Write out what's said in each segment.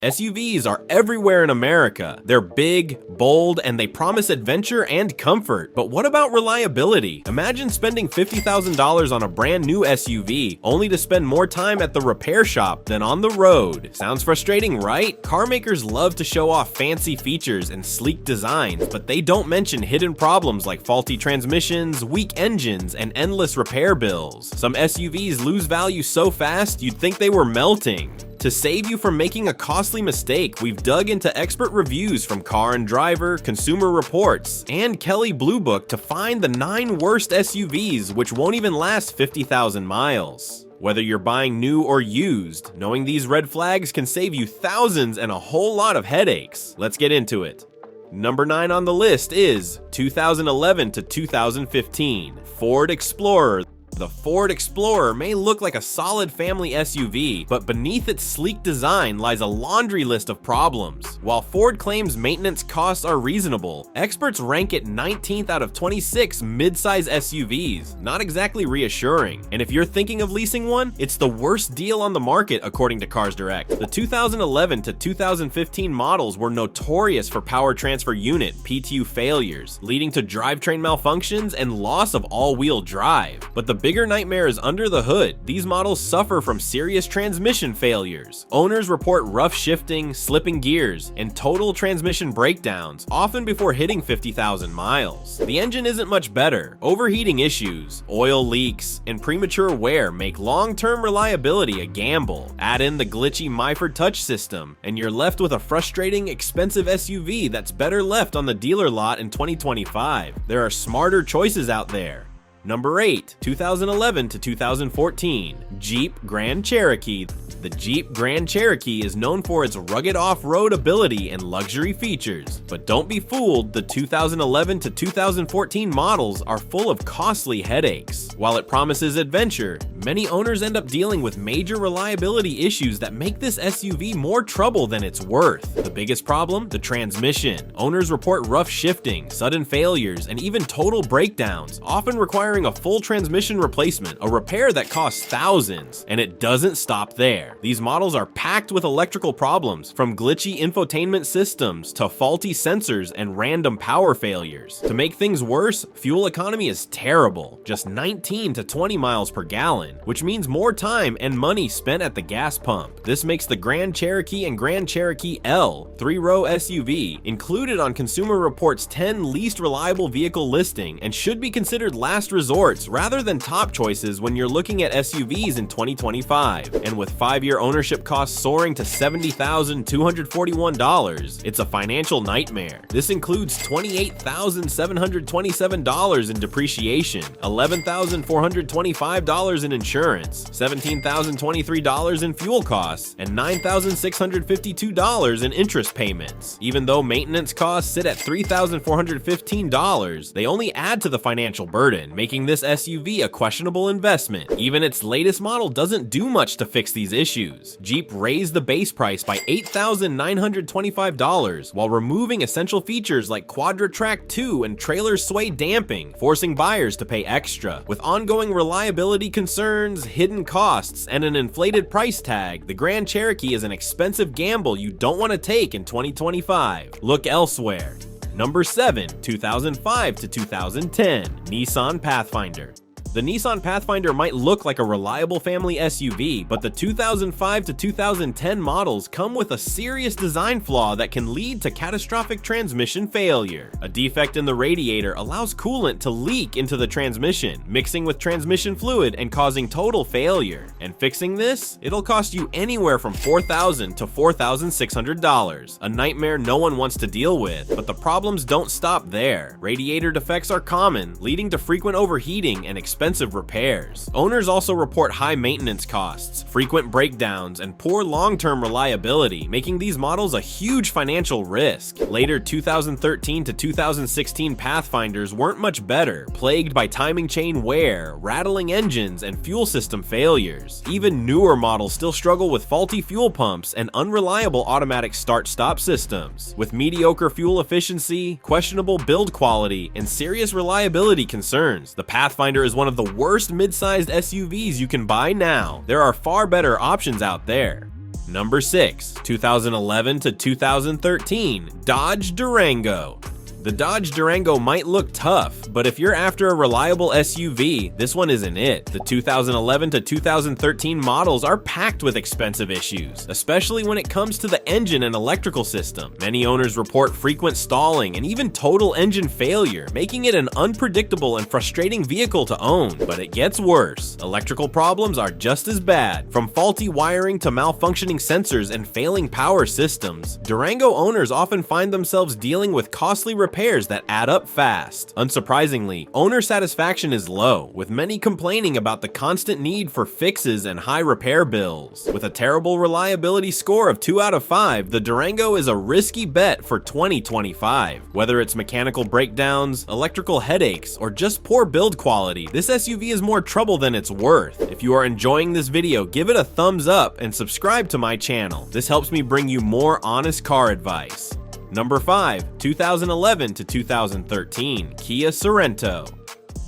SUVs are everywhere in America. They're big, bold, and they promise adventure and comfort. But what about reliability? Imagine spending $50,000 on a brand new SUV, only to spend more time at the repair shop than on the road. Sounds frustrating, right? Car makers love to show off fancy features and sleek designs, but they don't mention hidden problems like faulty transmissions, weak engines, and endless repair bills. Some SUVs lose value so fast you'd think they were melting. To save you from making a costly mistake, we've dug into expert reviews from Car and Driver, Consumer Reports, and Kelley Blue Book to find the 9 worst SUVs which won't even last 50,000 miles. Whether you're buying new or used, knowing these red flags can save you thousands and a whole lot of headaches. Let's get into it. Number 9 on the list is 2011 to 2015 Ford Explorer. The Ford Explorer may look like a solid family SUV, but beneath its sleek design lies a laundry list of problems. While Ford claims maintenance costs are reasonable, experts rank it 19th out of 26 mid-size SUVs, not exactly reassuring. And if you're thinking of leasing one, it's the worst deal on the market according to Cars Direct. The 2011 to 2015 models were notorious for power transfer unit (PTU) failures, leading to drivetrain malfunctions and loss of all-wheel drive. But the bigger nightmare is under the hood. These models suffer from serious transmission failures. Owners report rough shifting, slipping gears, and total transmission breakdowns, often before hitting 50,000 miles. The engine isn't much better. Overheating issues, oil leaks, and premature wear make long-term reliability a gamble. Add in the glitchy Myford touch system, and you're left with a frustrating, expensive SUV that's better left on the dealer lot in 2025. There are smarter choices out there. Number 8, 2011 to 2014 Jeep Grand Cherokee. The Jeep Grand Cherokee is known for its rugged off-road ability and luxury features. But don't be fooled, the 2011 to 2014 models are full of costly headaches. While it promises adventure, many owners end up dealing with major reliability issues that make this SUV more trouble than it's worth. The biggest problem? The transmission. Owners report rough shifting, sudden failures, and even total breakdowns, often requiring a full transmission replacement, a repair that costs thousands. And it doesn't stop there. These models are packed with electrical problems, from glitchy infotainment systems to faulty sensors and random power failures. To make things worse, fuel economy is terrible, just 19 to 20 miles per gallon, which means more time and money spent at the gas pump. This makes the Grand Cherokee and Grand Cherokee L 3-row SUV included on Consumer Reports' 10 least reliable vehicle listing and should be considered last resorts rather than top choices when you're looking at SUVs in 2025. And with 5-year ownership costs soaring to $70,241, it's a financial nightmare. This includes $28,727 in depreciation, $11,425 in insurance, $17,023 in fuel costs, and $9,652 in interest payments. Even though maintenance costs sit at $3,415, they only add to the financial burden, making this SUV a questionable investment. Even its latest model doesn't do much to fix these issues. Jeep raised the base price by $8,925 while removing essential features like Quadra-Track 2 and trailer sway damping, forcing buyers to pay extra. With ongoing reliability concerns, hidden costs, and an inflated price tag, the Grand Cherokee is an expensive gamble you don't want to take in 2025. Look elsewhere. Number 7, 2005 to 2010 Nissan Pathfinder. The Nissan Pathfinder might look like a reliable family SUV, but the 2005 to 2010 models come with a serious design flaw that can lead to catastrophic transmission failure. A defect in the radiator allows coolant to leak into the transmission, mixing with transmission fluid and causing total failure. And fixing this? It'll cost you anywhere from $4,000 to $4,600, a nightmare no one wants to deal with. But the problems don't stop there. Radiator defects are common, leading to frequent overheating and expensive repairs. Owners also report high maintenance costs, frequent breakdowns, and poor long-term reliability, making these models a huge financial risk. Later 2013 to 2016 Pathfinders weren't much better, plagued by timing chain wear, rattling engines, and fuel system failures. Even newer models still struggle with faulty fuel pumps and unreliable automatic start-stop systems. With mediocre fuel efficiency, questionable build quality, and serious reliability concerns, the Pathfinder is one of the worst mid-sized SUVs you can buy now. There are far better options out there. Number 6. 2011 to 2013 Dodge Durango. The Dodge Durango might look tough, but if you're after a reliable SUV, this one isn't it. The 2011 to 2013 models are packed with expensive issues, especially when it comes to the engine and electrical system. Many owners report frequent stalling and even total engine failure, making it an unpredictable and frustrating vehicle to own. But it gets worse. Electrical problems are just as bad. From faulty wiring to malfunctioning sensors and failing power systems, Durango owners often find themselves dealing with costly repairs that add up fast. Unsurprisingly, owner satisfaction is low, with many complaining about the constant need for fixes and high repair bills. With a terrible reliability score of 2 out of 5, the Durango is a risky bet for 2025. Whether it's mechanical breakdowns, electrical headaches, or just poor build quality, this SUV is more trouble than it's worth. If you are enjoying this video, give it a thumbs up and subscribe to my channel. This helps me bring you more honest car advice. Number 5. 2011 to 2013 Kia Sorento.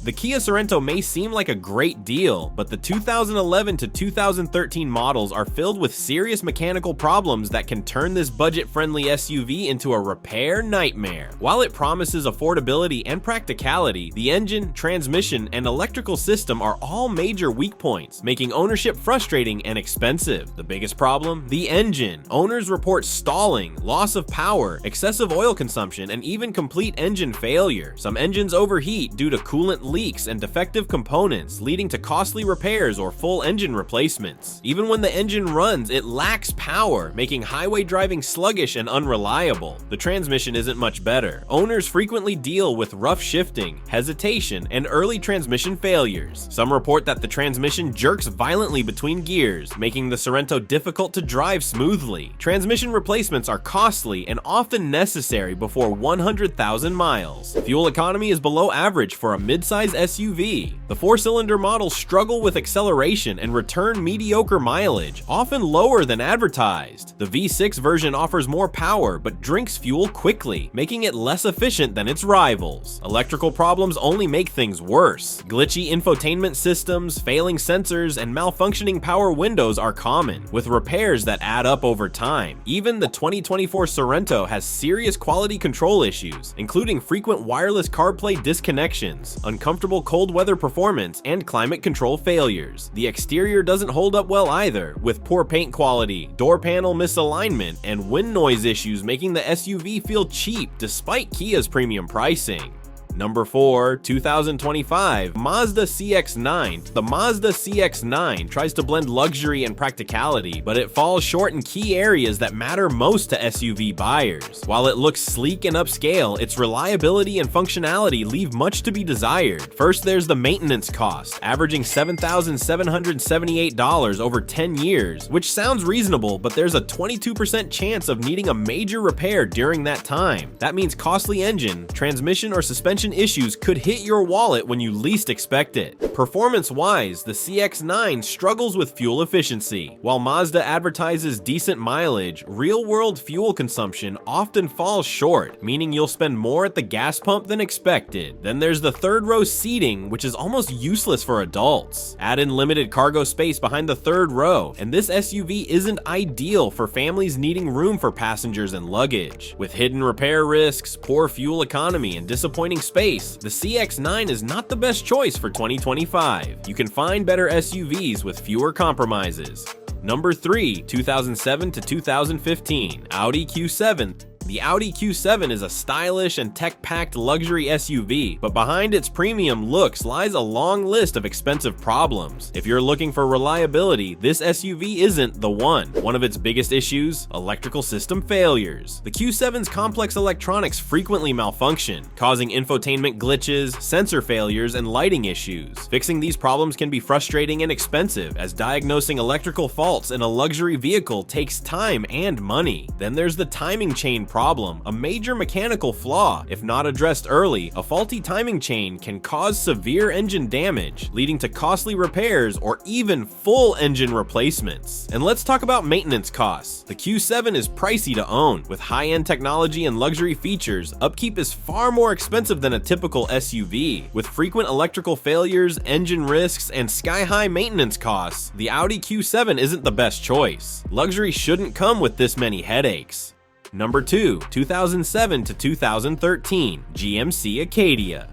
The Kia Sorento may seem like a great deal, but the 2011 to 2013 models are filled with serious mechanical problems that can turn this budget-friendly SUV into a repair nightmare. While it promises affordability and practicality, the engine, transmission, and electrical system are all major weak points, making ownership frustrating and expensive. The biggest problem? The engine. Owners report stalling, loss of power, excessive oil consumption, and even complete engine failure. Some engines overheat due to coolant leaks and defective components, leading to costly repairs or full engine replacements. Even when the engine runs, it lacks power, making highway driving sluggish and unreliable. The transmission isn't much better. Owners frequently deal with rough shifting, hesitation, and early transmission failures. Some report that the transmission jerks violently between gears, making the Sorento difficult to drive smoothly. Transmission replacements are costly and often necessary before 100,000 miles. Fuel economy is below average for a mid-size SUV. The 4-cylinder models struggle with acceleration and return mediocre mileage, often lower than advertised. The V6 version offers more power but drinks fuel quickly, making it less efficient than its rivals. Electrical problems only make things worse. Glitchy infotainment systems, failing sensors, and malfunctioning power windows are common, with repairs that add up over time. Even the 2024 Sorento has serious quality control issues, including frequent wireless CarPlay disconnections, uncomfortable cold weather performance, and climate control failures. The exterior doesn't hold up well either, with poor paint quality, door panel misalignment, and wind noise issues making the SUV feel cheap despite Kia's premium pricing. Number 4. 2025 Mazda CX-9. The Mazda CX-9 tries to blend luxury and practicality, but it falls short in key areas that matter most to SUV buyers. While it looks sleek and upscale, its reliability and functionality leave much to be desired. First, there's the maintenance cost, averaging $7,778 over 10 years, which sounds reasonable, but there's a 22% chance of needing a major repair during that time. That means costly engine, transmission, or suspension issues could hit your wallet when you least expect it. Performance-wise, the CX-9 struggles with fuel efficiency. While Mazda advertises decent mileage, real-world fuel consumption often falls short, meaning you'll spend more at the gas pump than expected. Then there's the third-row seating, which is almost useless for adults. Add in limited cargo space behind the third row, and this SUV isn't ideal for families needing room for passengers and luggage. With hidden repair risks, poor fuel economy, and disappointing space, the CX-9 is not the best choice for 2025. You can find better SUVs with fewer compromises. Number 3. 2007 to 2015 Audi Q7. The Audi Q7 is a stylish and tech-packed luxury SUV, but behind its premium looks lies a long list of expensive problems. If you're looking for reliability, this SUV isn't the one. One of its biggest issues? Electrical system failures. The Q7's complex electronics frequently malfunction, causing infotainment glitches, sensor failures, and lighting issues. Fixing these problems can be frustrating and expensive, as diagnosing electrical faults in a luxury vehicle takes time and money. Then there's the timing chain problem. problem, a major mechanical flaw. If not addressed early, a faulty timing chain can cause severe engine damage, leading to costly repairs or even full engine replacements. And let's talk about maintenance costs. The Q7 is pricey to own. With high-end technology and luxury features, upkeep is far more expensive than a typical SUV. With frequent electrical failures, engine risks, and sky-high maintenance costs, the Audi Q7 isn't the best choice. Luxury shouldn't come with this many headaches. Number 2, 2007 to 2013, GMC Acadia.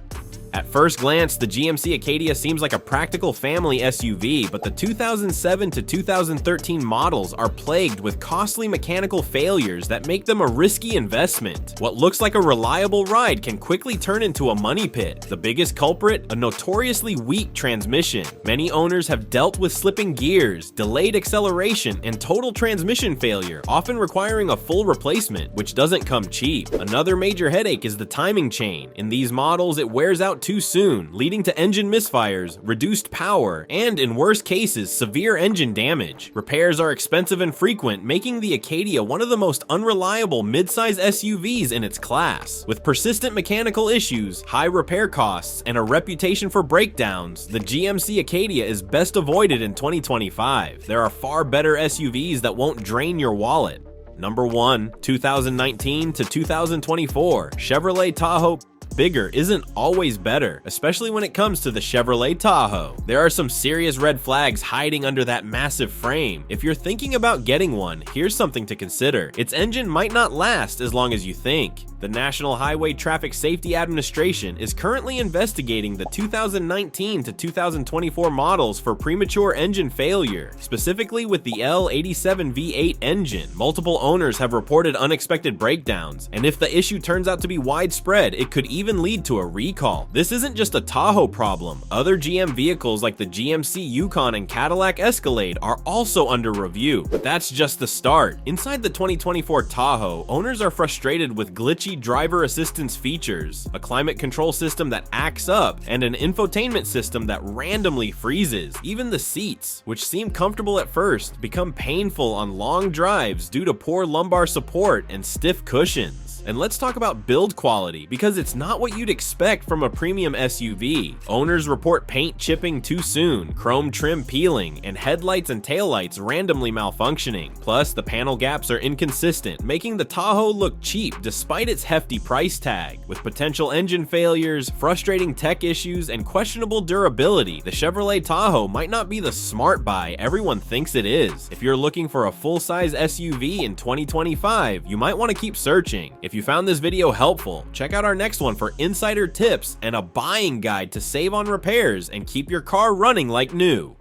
At first glance, the GMC Acadia seems like a practical family SUV, but the 2007 to 2013 models are plagued with costly mechanical failures that make them a risky investment. What looks like a reliable ride can quickly turn into a money pit. The biggest culprit? A notoriously weak transmission. Many owners have dealt with slipping gears, delayed acceleration, and total transmission failure, often requiring a full replacement, which doesn't come cheap. Another major headache is the timing chain. In these models, it wears out too soon, leading to engine misfires, reduced power, and in worst cases, severe engine damage. Repairs are expensive and frequent, making the Acadia one of the most unreliable midsize SUVs in its class. With persistent mechanical issues, high repair costs, and a reputation for breakdowns, the GMC Acadia is best avoided in 2025. There are far better SUVs that won't drain your wallet. Number 1, 2019 to 2024, Chevrolet Tahoe. Bigger isn't always better, especially when it comes to the Chevrolet Tahoe. There are some serious red flags hiding under that massive frame. If you're thinking about getting one, here's something to consider. Its engine might not last as long as you think. The National Highway Traffic Safety Administration is currently investigating the 2019 to 2024 models for premature engine failure, specifically with the L87 V8 engine. Multiple owners have reported unexpected breakdowns, and if the issue turns out to be widespread, it could even lead to a recall. This isn't just a Tahoe problem. Other GM vehicles like the GMC Yukon and Cadillac Escalade are also under review, but that's just the start. Inside the 2024 Tahoe, owners are frustrated with glitchy driver assistance features, a climate control system that acts up, and an infotainment system that randomly freezes. Even the seats, which seem comfortable at first, become painful on long drives due to poor lumbar support and stiff cushions. And let's talk about build quality, because it's not what you'd expect from a premium SUV. Owners report paint chipping too soon, chrome trim peeling, and headlights and taillights randomly malfunctioning. Plus, the panel gaps are inconsistent, making the Tahoe look cheap despite its hefty price tag. With potential engine failures, frustrating tech issues, and questionable durability, the Chevrolet Tahoe might not be the smart buy everyone thinks it is. If you're looking for a full-size SUV in 2025, you might want to keep searching. If you found this video helpful, check out our next one for insider tips and a buying guide to save on repairs and keep your car running like new.